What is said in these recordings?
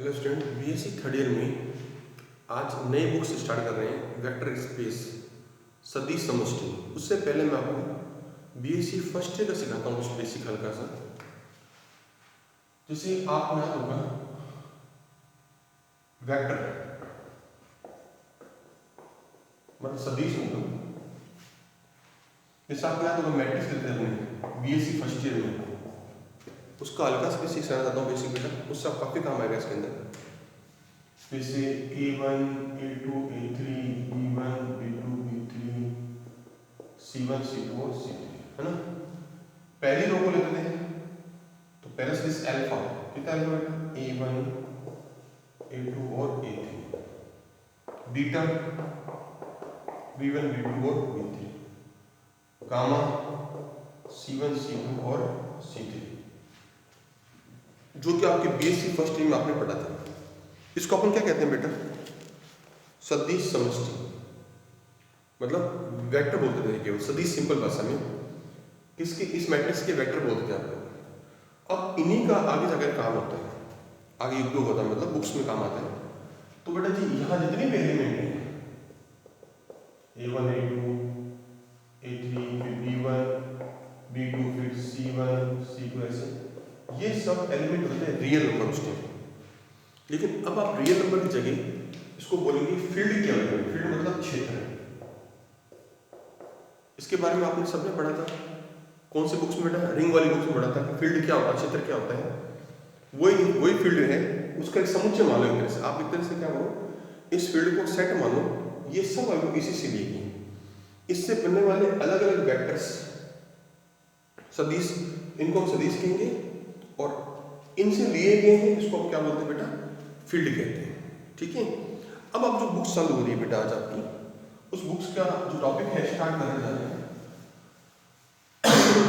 Hello student, BSc third year में आज नई बुक्स स्टार्ट कर रहे हैं। वेक्टर स्पेस, सदिश समष्टि। उससे पहले मैं आपको बीएससी फर्स्ट ईयर का सिखाता हूँ कुछ बेसिक हल्का सा। जैसे आपको याद होगा वेक्टर मतलब सदिश मतलब, जैसे आपको याद होगा मैट्रिक्स देते हैं बीएससी फर्स्ट ईयर में, उसका हल्का सा बेसिक सिखाना चाहता हूँ बेसिक बेटा, उससे आप काफ़ी काम आएगा इसके अंदर। जैसे A1, A2, A3, B1, B2, B3, C1, C2 और C3, है ना। पहली रो को लेते हैं तो पहले से इस अल्फा कितना अल्फा बेटा, A1, A2 और A3, बीटा B1, B2 और B3, गामा C1, C2 और C3, जो कि आपके बीएससी फर्स्ट ईयर में आपने पढ़ा था। इसको अपन क्या कहते हैं बेटा, सदिश समष्टि, मतलब वेक्टर बोलते थे केवल, सदिश सिंपल भाषा में किसके, इस मैट्रिक्स के वेक्टर बोलते थे आप लोग। अब इन्हीं का आगे जाकर काम होता है, आगे उपयोग होता है, मतलब बुक्स में काम आता है। तो बेटा जी यहाँ जितने भी एलिमेंट हैं A1, A2, A3, फिर B1, B2, फिर C1, C2, ऐसे ये सब एलिमेंट होते हैं रियल नंबर उसके। लेकिन अब आप रियल नंबर की जगह इसको बोलेंगे फील्ड क्या होगा। फील्ड मतलब क्षेत्र। इसके बारे में आपने सबने पढ़ा था, कौन से बुक्स में बेटा, रिंग वाली बुक्स में पढ़ा था कि फील्ड क्या होता है, क्षेत्र क्या होता है। वही फील्ड है, उसका एक समुच्चय मानो एक तरह से। आप एक तरह से क्या करो, इस फील्ड को सेट मानो, ये सब आपको इसी से लिए गए। इससे बनने वाले अलग अलग वेक्टर्स सदिश, इनको हम सदिश कहेंगे, और इनसे लिए गए हैं, इसको हम क्या बोलते हैं बेटा, फील्ड कहते हैं। ठीक है। अब आप जो बुक्स चालू हो रही है बेटा आज आपकी, उस बुक्स का जो टॉपिक है स्टार्ट करने जा रहे हैं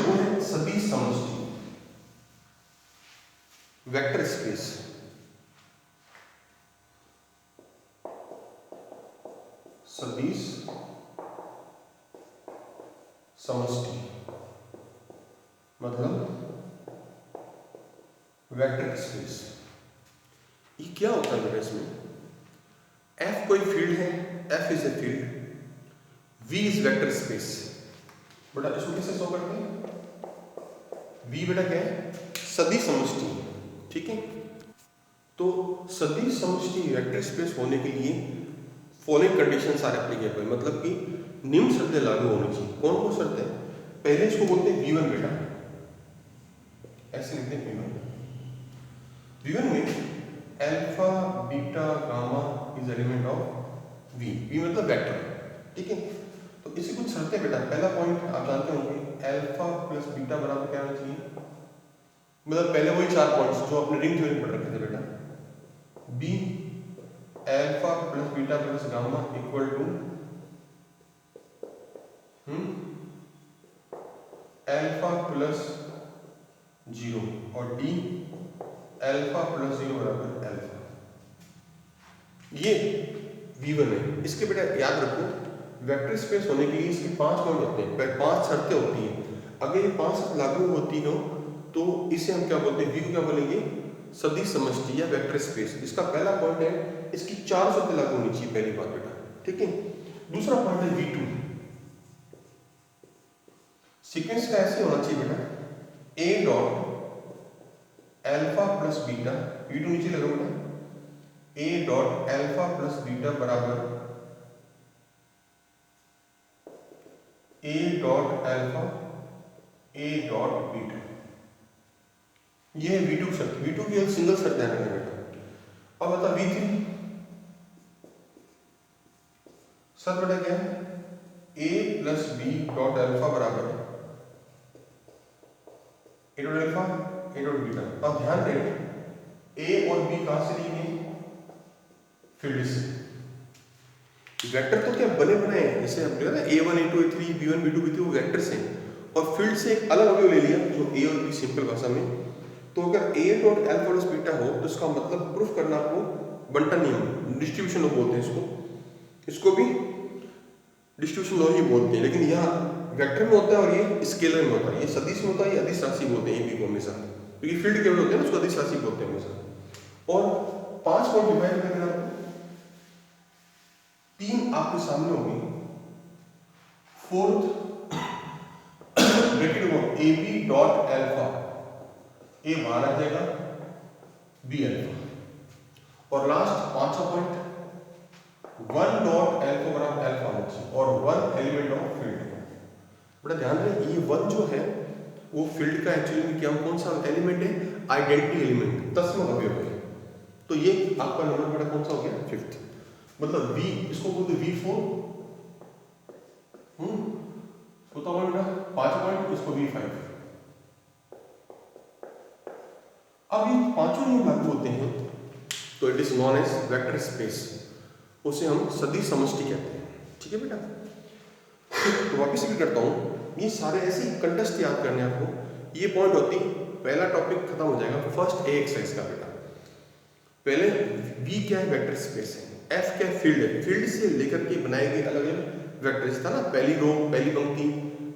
वो है सदिश समष्टि, वेक्टर स्पेस। सदिश समष्टि मतलब वेक्टर स्पेस। ये क्या होता है बेटा, इसमें F कोई फील्ड है, F is a field, V is vector space. बेटा इसको कैसे शो करते हैं, V बेटा क्या है, सदिश समष्टि। ठीक है। तो सदिश समष्टि वेक्टर स्पेस होने के लिए फॉलोइंग कंडीशंस आर एप्लीकेबल, मतलब कि निम्न शर्तें लागू होनी चाहिए। कौन कौन शर्तें, पहले इसको बोलते हैं V1 बेटा, ऐसे लिखते हैं V1 में alpha beta gamma is element of V मतलब वेक्टर। ठीक है। तो इसी कुछ शर्तें बेटा, पहला पॉइंट आप जानते होंगे, अल्फा प्लस बीटा बराबर क्या होना चाहिए, मतलब पहले वही चार पॉइंट्स जो अपने रिंग थ्योरी में पढ़ रखे थे बेटा। B alpha plus beta plus gamma equal to alpha plus 0, और डी अल्फा प्लस 0 बराबर अल्फा। ये V1 है। इसके बेटा याद रखो, वेक्टर स्पेस होने के लिए इसके 5 पॉइंट होते हैं, 5 शर्तें होती हैं। अगर ये 5 शर्त लागू होती हो तो इसे हम क्या बोलते हैं, V को क्या बोलेंगे, सदिश समष्टि या वेक्टर स्पेस। इसका पहला पॉइंट है, इसकी 4 शर्तें लागू होनी चाहिए, पहली बात बेटा। ठीक है। दूसरा पॉइंट है V2, सीक्वेंस का ऐसे होना चाहिए बेटा, A dot alpha plus beta, V2 नीचे लगा बेटा, A dot alpha plus beta बराबर A dot alpha A dot beta. ये है V2 शर्त। V2 की एक सिंगल शर्त ध्यान रखना बेटा। अब बता V3 शर्त बेटा क्या है, A plus B dot alpha बराबर A dot alpha A dot beta. अब ध्यान दें, A और B कहां से लिए गए, फील्ड से। वेक्टर तो क्या बने बनाए हैं, जैसे हमने कहा A1, A2, A3, B1, B2, B3 वो वेक्टर्स हैं, और फील्ड से एक अलग अवयव ले लिया जो A और B सिंपल भाषा में। तो अगर A dot alpha plus beta हो तो इसका मतलब प्रूफ करना आपको बंटन नियम, डिस्ट्रीब्यूशन लॉ बोलते हैं इसको भी डिस्ट्रीब्यूशन लॉ ही बोलते हैं। लेकिन यहाँ वेक्टर में होता है और ये स्केलर में होता है, ये सदिश में होता है, ये अदिश राशि बोलते हैं B को हमेशा, क्योंकि फील्ड केवल होते हैं ना, उसको अदिश राशि बोलते हैं हमेशा। और 5 को डिवाइड करना आपको, 3 आपके सामने होगी, फोर्थ ब्रैकेट में ए बी डॉट एल्फा, ए बाहर आ जाएगा, बी एल्फा, और लास्ट 5वां पॉइंट 1 डॉट एल्फा बराबर एल्फा होना चाहिए और 1 एलिमेंट ऑफ फील्ड। बड़ा ध्यान रहे, ये 1 जो है वो फील्ड का एक्चुअली में क्या कौन सा एलिमेंट है, आइडेंटिटी एलिमेंट, तस्म अवयव है। तो ये आपका नंबर बेटा कौन सा हो गया, 5th। मतलब v, इसको बोलते v4, तो बेटा 5 पॉइंट, इसको v5। अब ये पांचों नियम लागू होते हैं तो it is known as vector space, उसे हम सदिश समष्टि कहते हैं। ठीक है बेटा, तो वापस भी करता हूँ, ये सारे ऐसे कंटेस्ट याद करने आपको, ये पॉइंट होती, पहला टॉपिक खत्म हो जाएगा फर्स्ट ए एक्सरसाइज का बेटा। पहले V क्या है, वेक्टर स्पेस है, F क्या है, फील्ड है, फील्ड से लेकर के बनाए गए अलग अलग वेक्टर्स था ना, पहली रो, पहली पंक्ति,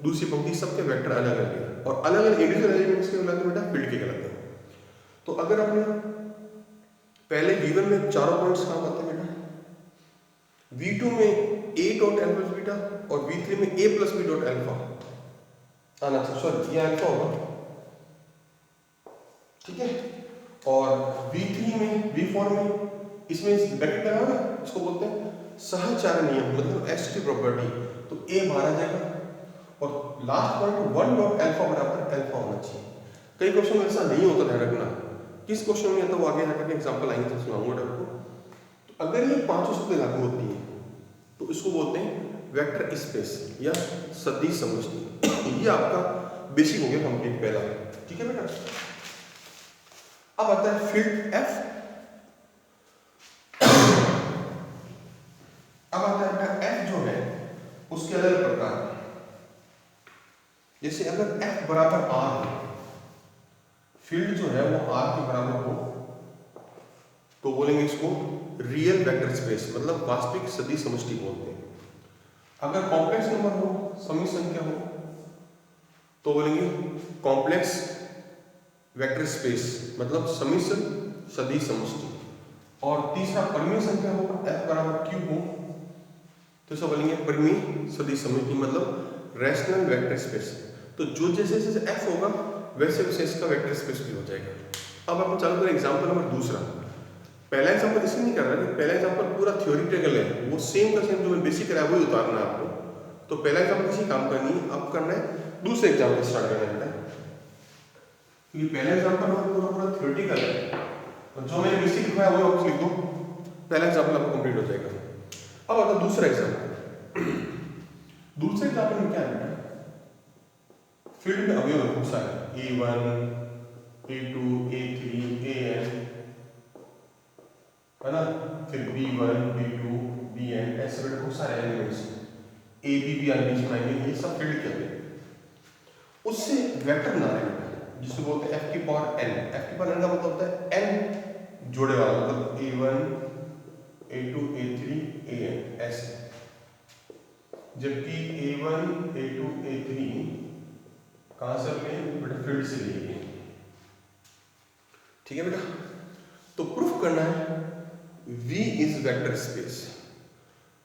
दूसरी पंक्ति, सबके वेक्टर अलग अलग है और अलग अलग इंडिविजुअल एलिमेंट्स के अलग बेटा फील्ड के अलग है। तो अगर आपने पहले V1 में चारों पॉइंट्स कहाँ पाते हैं बेटा, V2 में A dot alpha plus beta और V3 में A plus B dot alpha आना चाहिए, सॉरी ये अल्फा होगा, ठीक है। और V3 में, V4 में, इसमें ब्रैकेट लगा ना, इसको बोलते हैं सहचार नियम, मतलब एसटी प्रॉपर्टी, तो A बाहर आ जाएगा और लास्ट पॉइंट 1 डॉट एल्फा बराबर एल्फा होना चाहिए। कई क्वेश्चन में ऐसा नहीं होता, ध्यान रखना, किस क्वेश्चन में आता वो आगे जाकर के एग्जांपल आएंगे तो सुनाऊंगा आपको। तो अगर ये पांचों शब्द लागू होती हैं तो इसको बोलते हैं वेक्टर स्पेस या सदिश समष्टि। ये आपका बेसिक हो गया कंप्लीट पहला, ठीक है बेटा। अब आता है फील्ड F, अब आता है बेटा F जो है उसके अलग प्रकार, जैसे अगर F बराबर R है, फील्ड जो है वो R के बराबर हो तो बोलेंगे इसको रियल वेक्टर स्पेस, मतलब वास्तविक सदिश समष्टि बोलते हैं। अगर कॉम्प्लेक्स नंबर हो, समी संख्या हो, तो बोलेंगे कॉम्प्लेक्स वेक्टर स्पेस, मतलब समिश्र सदिश समष्टि। और तीसरा परिमेय संख्या हो, F बराबर Q हो, तो इसे बोलेंगे परिमेय सदिश समष्टि, मतलब रैशनल वेक्टर स्पेस। तो जो जैसे जैसे F होगा वैसे वैसे इसका वेक्टर स्पेस भी हो जाएगा। अब अपन चालू करें एग्जांपल नंबर दूसरा। पहला एग्जांपल इसलिए नहीं कर रहा है, पहला एग्जांपल पूरा थ्योरेटिकल है, वो सेम का सेम जो मैं बेसिक कराया वही उतारना है आपको। तो पहला एग्जांपल इसी काम करनी है, अब करना है दूसरे एग्जांपल स्टार्ट करना है, क्योंकि पहला एग्जांपल पूरा पूरा थ्योरेटिकल है, और जो मैंने बेसिक लिखवाया वो वापस लिख दो, पहला एग्जांपल आपको कंप्लीट हो जाएगा। अब आता है दूसरा एग्जांपल। दूसरे एग्जांपल में क्या है बेटा, फील्ड में अवयव बहुत सारे, A1, A2, A3, AN, है ना, फिर B1, B2, BN, ऐसे बेटा बहुत सारे एलिमेंट्स हैं, A, B भी आगे बीच में आएंगे, ये सब फील्ड के हैं। उससे वेक्टर बना रहे हैं जिसे बोलते हैं F की पावर n। F की पावर n का मतलब होता है n जोड़े वाला, मतलब A1, A2, A3, AN ऐसे, जबकि A1, A2, A3 कहाँ से लिए बेटा, फील्ड से लिए गए, ठीक है बेटा। तो प्रूफ करना है V is vector space,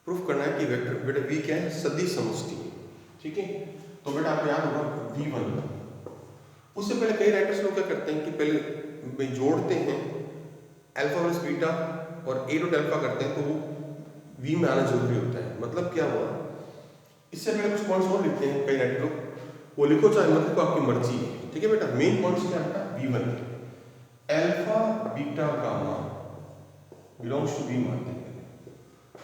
proof करना है कि वेक्टर बेटा V क्या है, सदिश समष्टि, ठीक है। तो बेटा आपको याद होगा V1, उससे पहले कई राइटर्स लोग क्या करते हैं कि पहले जोड़ते हैं अल्फा प्लस बीटा और A डॉट अल्फा करते हैं, तो वो V में आना जरूरी होता है। मतलब क्या हुआ, इससे पहले कुछ पॉइंट्स और लिखते हैं कई राइटर लोग, वो लिखो चाहे मत लिखो, आपकी मर्जी है, ठीक है बेटा। मेन पॉइंट्स क्या है V1, alpha beta gamma belongs to V मानते हैं,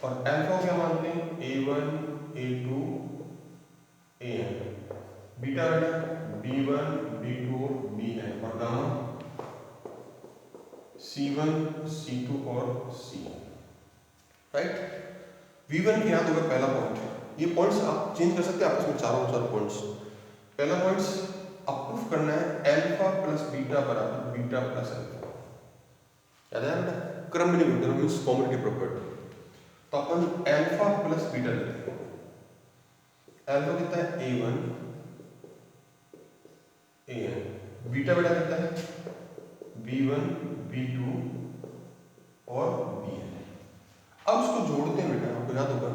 और अल्फा क्या मानते हैं, A1, A2, AN, बीटा बेटा B1, B2, BN, और गामा C1, C2 और C, राइट। V1 की याद होगा पहला पॉइंट, ये पॉइंट्स आप चेंज कर सकते हैं आपस में, चारों चार पॉइंट्स। पहला पॉइंट्स आप प्रूफ करना है अल्फा प्लस बीटा बराबर बीटा प्लस अल्फा, याद है बेटा, क्रम में नहीं बोलते, मींस कॉम्बिनेटिव प्रॉपर्टी। तो अपन अल्फा प्लस बीटा लेते हैं, अल्फा कितना है A1, AN, बीटा बेटा कितना है B1, B2 याद होगा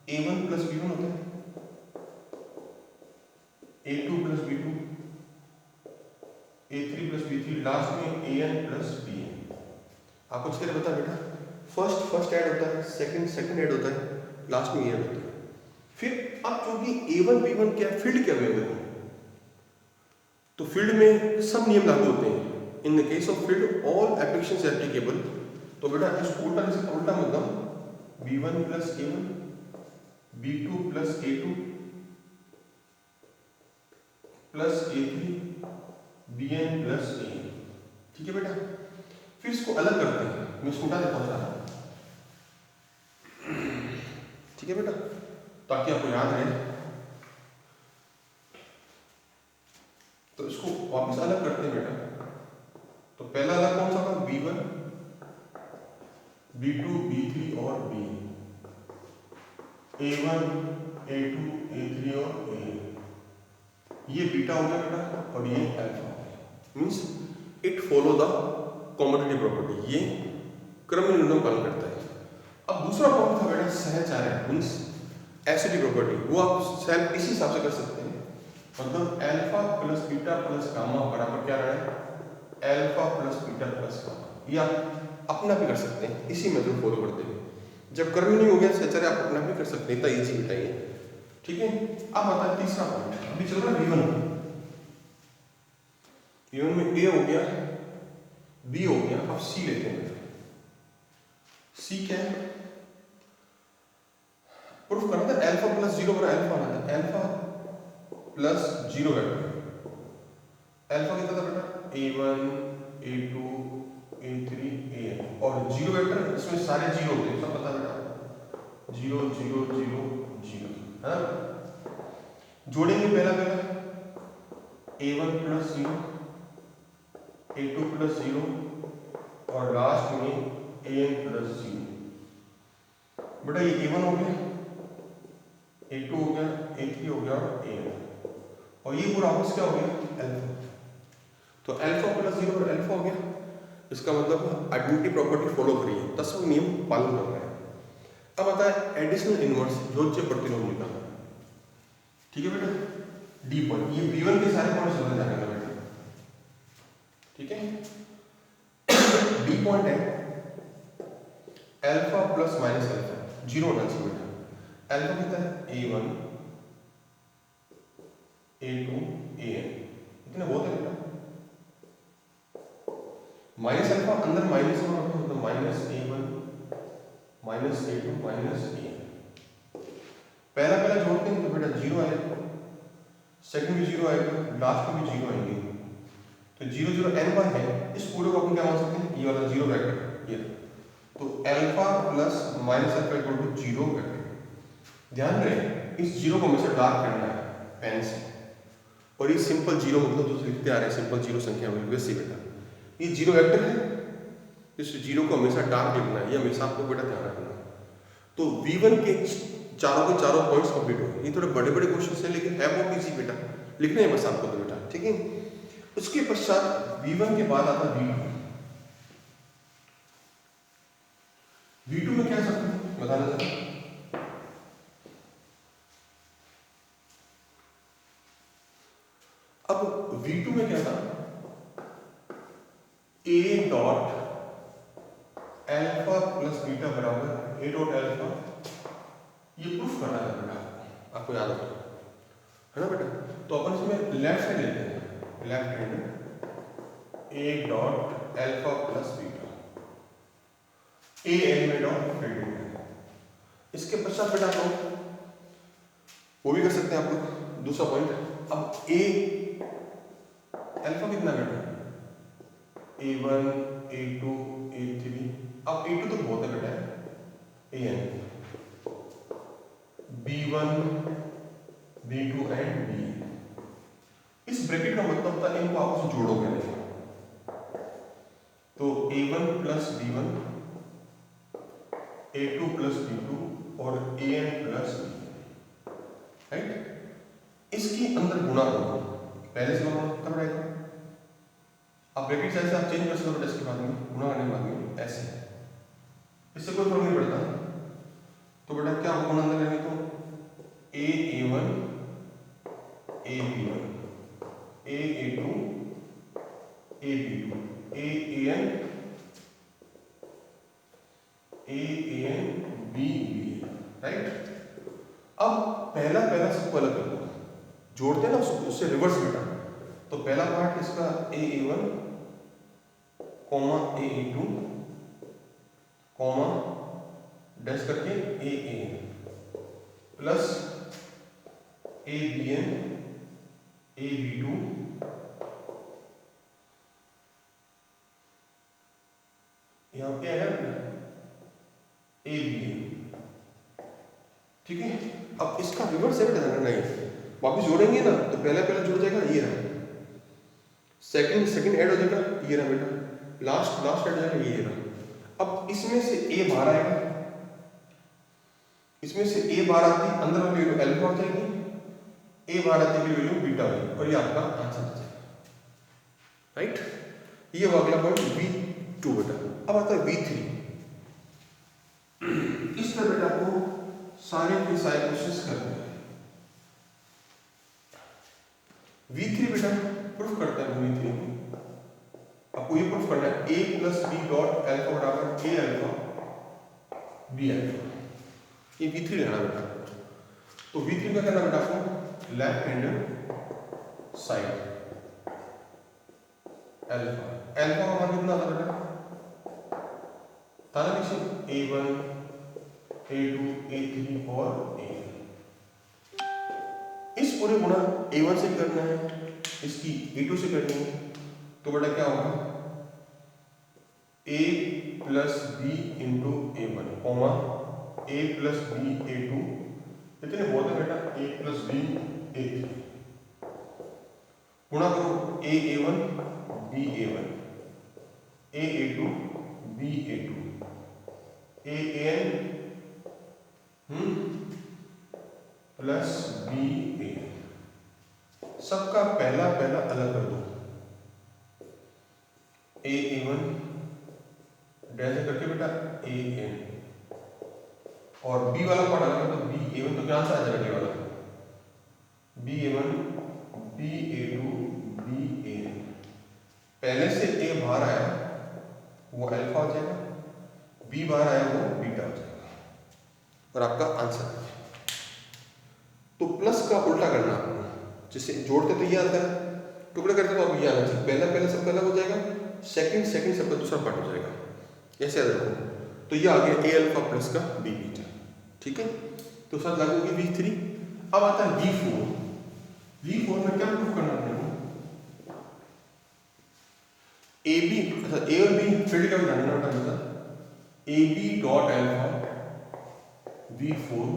A1 प्लस B1 होता है, A2 plus B2, A3 plus B3, last में AN प्लस BN। आपको अच्छी तरह बता बेटा, फर्स्ट ऐड होता है, सेकंड ऐड होता है, लास्ट में AN होता है। फिर अब चूंकि A1 B1 क्या फील्ड क्या हुए देखो, तो फील्ड में सब नियम लागू होते हैं। In the case of field all applications applicable. तो बेटा इस उल्टा मतलब B1 plus A1, B2 plus A2 plus A3, BN plus AN। ठीक है बेटा, फिर इसको अलग करते हैं, मैं इसको उठा देता हूँ सारा, ठीक है बेटा, ताकि आपको याद रहे। तो इसको वापस अलग करते हैं बेटा। तो पहला अलग कौन सा था, B1, B2, B3 और BN, A1, A2, A3 और AN। ये बीटा हो गया बेटा और ये अल्फा हो गया। Means it follow the commodity property, ये क्रम नियम पालन करता है। अब दूसरा पॉइंट था बेटा सहचार्य, मीन्स एसिडी प्रॉपर्टी, वो आप सेल इसी हिसाब से कर सकते हैं। मतलब alpha plus beta plus gamma बराबर क्या रहा है, alpha plus beta plus gamma. ये आप अपना भी कर सकते हैं इसी मेथड फॉलो करते हुए। जब कर्म नहीं हो गया सहचार्य आप अपना भी कर सकते हैं, इतना इजी बताइए। ठीक है, अब आता है तीसरा पॉइंट, अभी चल रहा है V1 में A हो गया, B हो गया, अब C लेते हैं। C क्या है, प्रूफ करते हैं अल्फा प्लस 0 बराबर अल्फा आना है, अल्फा प्लस 0 वेक्टर। अल्फा कितना था बेटा, A1, A2, A3, AN, और 0 वेक्टर इसमें सारे 0 होते हैं, सब पता बेटा, 0 0 0 0 है ना। जोड़ेंगे पहला A1 प्लस 0, A2 प्लस 0 और लास्ट में AN प्लस 0। बेटा ये A1 हो गया, A2 हो गया, A3 हो गया और AN, और ये पूरा आपस क्या हो गया, अल्फा। तो अल्फा प्लस 0 और अल्फा हो गया, इसका मतलब आइडेंटिटी प्रॉपर्टी फॉलो करिए, 10वां नियम पालन कर रहे हैं। अब आता है एडिशनल इनवर्स, जोड़ प्रतिलोम निकालना। ठीक है बेटा, डी पॉइंट, ये B1 के सारे पॉइंट समझ जाएंगे बेटा। ठीक है, डी पॉइंट है अल्फा प्लस माइनस अल्फा, 0 होना चाहिए बेटा। अल्फा कितना है, A1, A2, AN, इतने बहुत है बेटा। माइनस अल्फा अंदर माइनस में रखो, मतलब minus A1 minus A2 minus AN। पहला जोड़ते हैं तो बेटा 0 आएगा, सेकंड भी 0 आएगा, लास्ट में भी 0 आएंगे। तो 0 0 n बार है, इस पूरे को अपन क्या मान सकते हैं, ये वाला 0 वेक्टर ये। तो alpha plus minus alpha equal to 0 vector. ध्यान रहे इस 0 को हमेशा डार्क करना है पेन से, और ये सिंपल 0 मतलब जो लिखते आ रहे हैं सिंपल 0 संख्या वैसे बेटा, ये 0 वेक्टर है, इस 0 को हमेशा डार्क लिखना है, ये हमेशा आपको बेटा ध्यान रखना है। तो V1 के चारों के चारों पॉइंट्स कंप्लीट हो गए। ये थोड़े बड़े बड़े क्वेश्चन है लेकिन है बहुत इजी बेटा, लिखने हैं बस आपको तो बेटा। ठीक है, उसके पश्चात V1 के बाद आता V2। V2 में क्या सकते बताना चाहते, अब V2 में क्या था, A dot alpha plus beta बराबर A डॉट अल्फा, ये प्रूफ करना है बेटा, आपको याद होगा है ना बेटा। तो अपन इसमें लेफ्ट साइड लेते हैं, left hand A dot alpha plus beta, A element of field. इसके पश्चात बेटा तो वो भी कर सकते हैं आप लोग दूसरा पॉइंट। अब A अल्फा कितना बेटा, A1 A2 A3, अब A2 तो बहुत है बेटा, AN, B1 B2 and B। इस ब्रैकेट का मतलब होता है इनको आपस में जोड़ोगे नहीं, तो A1 plus B1, A2 plus B2 और AN प्लस B, राइट। इसके अंदर गुणा करो, पहले से गुणा कितना बढ़ाएगा, अब ब्रैकेट जैसे आप चेंज कर सकते हो इसके बाद में, गुणा करने के बाद में ऐसे, इससे कोई फर्क नहीं पड़ता। तो A N B B, right. अब पहला पहला सबको अलग कर दो, जोड़ते हैं ना उससे रिवर्स बेटा। तो पहला पार्ट इसका a a one comma a a two comma dash करके a n plus a b n a b two यहाँ पे आया ए बी एन, ठीक है। अब इसका रिवर्स है बेटा, नहीं वापिस जोड़ेंगे ना तो पहला पहला जुड़ जाएगा, ये रहा। सेकंड ऐड हो जाएगा, ये रहा बेटा। लास्ट ऐड हो जाएगा, ये रहा। अब इसमें से ए बाहर आएगा, इसमें से ए बाहर आती अंदर वाली वैल्यू अल्फा हो जाएगी, ए बाहर आती की वैल्यू बीटा होगी, और ये आपका आंसर हो जाएगा, राइट। ये वो अगला पॉइंट V2 बेटा। अब आता है V3। इस तरह बेटा आपको सारे के सारे क्वेश्चंस करने हैं। V3 बेटा प्रूफ करता है V3 में। आपको ये प्रूफ करना है a plus B dot alpha बराबर a अल्फा b अल्फा। ये V3 लेना बेटा। तो V3 का करना बेटा आपको left hand side alpha. Alpha का मान कितना आता बेटा? ताना नीचे a1 a2 a3 और a। इस पूरे गुणा a1 से करना है, इसकी a2 से करनी है, तो बेटा क्या होगा a plus B into a1 comma a plus B a2 कितने बोलते हैं बेटा a प्लस बी a3 गुणा करो a a1 b a1 a a2 b a2 a an plus b a. सबका पहला पहला अलग कर दो, ए वन डैश करके बेटा ए एन, और बी वाला पार्ट अलग कर दो बी ए वन। तो क्या आंसर आ जाएगा बी वाला? B a one b a two b a. पहले से ए बाहर आया वो अल्फा हो जाएगा, बी बाहर आया वो बीटा हो जाएगा, और आपका आंसर है। तो प्लस का उल्टा करना आपको, जैसे जोड़ते तो ये आता है, टुकड़े करते तो अब ये आना चाहिए। पहला पहला सबका अलग हो जाएगा, सेकंड सबका दूसरा पार्ट हो जाएगा, ऐसे याद रखो। तो ये आ गया ए अल्फा प्लस का बी बीटा, ठीक है। तो साथ लागू होगी V3। अब आता है V4। V4 में क्या प्रूफ करना अपने को? ए बी, अच्छा ए और बी फील्ड का भी जानना होता है। A B dot alpha V4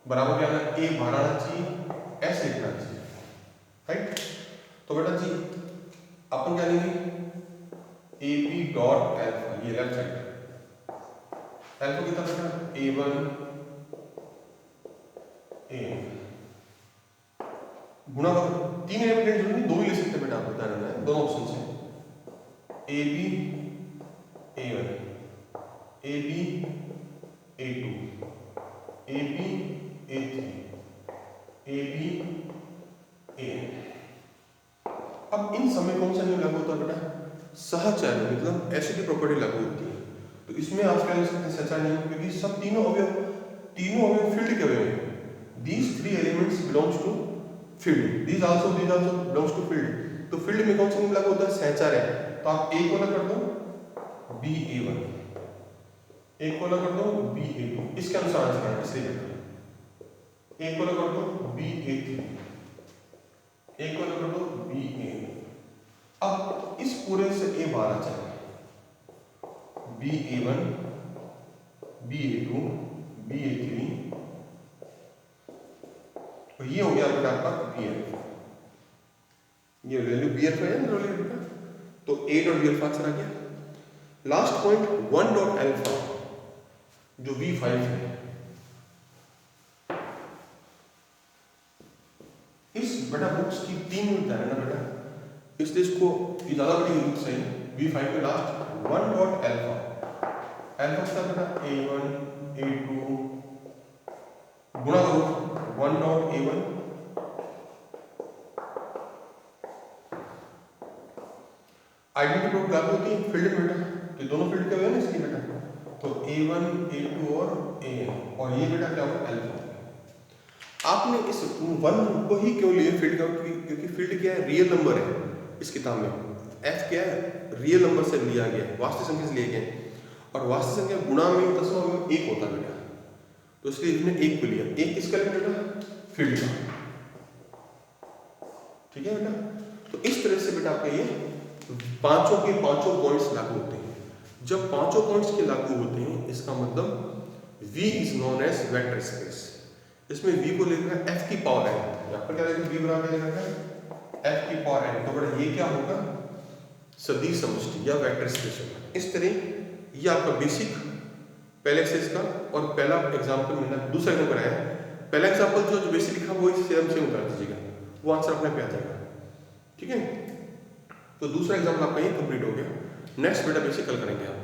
बराबर क्या है? ए बाहर आना चाहिए, ऐसे लिखना चाहिए, राइट। तो बेटा जी अपन क्या लेंगे? ए बी डॉट अल्फा, ये लेफ्ट साइड अल्फा कितना बेटा? a1 a गुणा करो, तीन एलिमेंट जोड़ने, दो ही ले सकते बेटा, आपको बता रहा है दोनों ऑप्शन से। A B a1 A B a2 A B a3 A B a। अब इन समय कौन सा नियम लागू होता है बेटा? सहचार्य, मतलब ऐसे की प्रॉपर्टी लागू होती है। तो इसमें आप क्या ले सकते हैं? सहचार्य नियम, क्योंकि सब तीनों अवयव फील्ड के अवयव हैं। These three elements belongs to field. These also belongs to field. तो फील्ड में कौन सा नियम लागू होता है? सहचार्य। तो आप ए को अलग कर दो बी a1, एक को अलग कर दो बी a2, इसके अनुसार आंसर आना इसलिए एक को अलग कर दो बी a3, एक को अलग कर दो बी a। अब इस पूरे से ए बाहर आ जाएगा, B a1 B a2 B a3, तो ये हो गया बेटा आपका बी अल्फा। ये वैल्यू बी अल्फा है ना बेटा, तो a dot b alpha answer आ गया। लास्ट पॉइंट 1 डॉट अल्फा जो V5 है, इस बेटा बुक्स की 3 यूनिट है ना बेटा, इसलिए इसको ये ज्यादा बड़ी यूनिट है। V5 के लास्ट 1 डॉट अल्फा, अल्फा क्या बेटा? a1 a2 गुणा करो 1 डॉट a1 आइडेंटिटी प्रूफ लागू होती है फील्ड में बेटा, तो दोनों फील्ड के हुए ना इसकी बेटा, तो A1 A2 और AN, और ये बेटा क्या होगा अल्फा। आपने इस 1 को ही क्यों लिया फील्ड का, क्योंकि फील्ड क्या है, रियल नंबर है इस किताब में। F क्या है, रियल नंबर से लिया गया है, वास्तविक संख्या से लिए गए हैं, और वास्तविक संख्या गुणा में दशमलव में 1 होता है बेटा, तो इसलिए इसने 1 को लिया। 1 किसका लिया बेटा, फील्ड का। ठीक है बेटा, तो इस तरह से बेटा आपका ये पांचों के पांचों पॉइंट्स लागू होते हैं। जब पांचों पॉइंट्स के लागू होते हैं, इसका मतलब V is known as vector space. इसमें V को लिखा है F की पावर n, यहाँ पर क्या लिखा है, V बराबर लिखा है F की पावर n, तो बेटा ये क्या होगा, सदिश समष्टि या वेक्टर स्पेस होगा। इस तरह ये आपका बेसिक पहले एक्सरसाइज का और पहला एग्जाम्पल मैंने दूसरा एग्जाम्पल कराया। पहला एग्जाम्पल जो बेसिक लिखा वो सेम उतार दीजिएगा, वो आंसर अपने पे आ जाएगा। ठीक है, तो दूसरा एग्जाम्पल आपका ये कंप्लीट हो गया। नेक्स्ट बेटा बेसिक कल करेंगे आप।